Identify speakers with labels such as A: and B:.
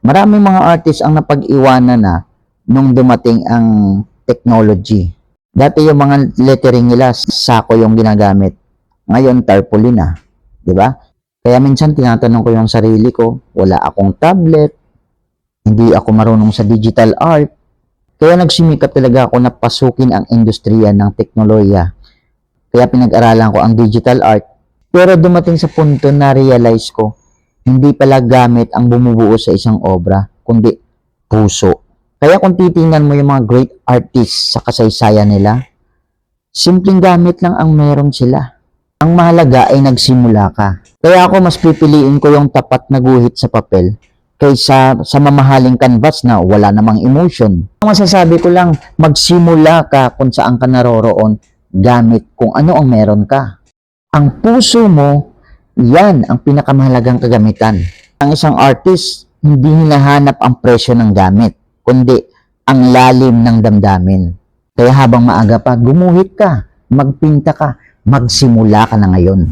A: Maraming mga artist ang napag-iwanan na nung dumating ang technology. Dati yung mga lettering nila, sako yung ginagamit. Ngayon, tarpaulin na. Di ba? Kaya minsan tinatanong ko yung sarili ko, wala akong tablet, hindi ako marunong sa digital art. Kaya nagsimikap talaga ako na pasukin ang industriya ng teknolohiya. Kaya pinag-aralan ko ang digital art. Pero dumating sa punto na realize ko, hindi pala gamit ang bumubuo sa isang obra, kundi puso. Kaya kung titingnan mo yung mga great artists sa kasaysayan nila, simpleng gamit lang ang meron sila. Ang mahalaga ay nagsimula ka. Kaya ako mas pipiliin ko yung tapat na guhit sa papel kaysa sa mamahaling canvas na wala namang emotion. Ang masasabi ko lang, magsimula ka kung saan ka naroroon gamit kung ano ang meron ka. Ang puso mo, yan ang pinakamahalagang kagamitan. Ang isang artist, hindi hinahanap ang presyo ng gamit, kundi ang lalim ng damdamin. Kaya habang maaga pa, gumuhit ka, magpinta ka, magsimula ka na ngayon.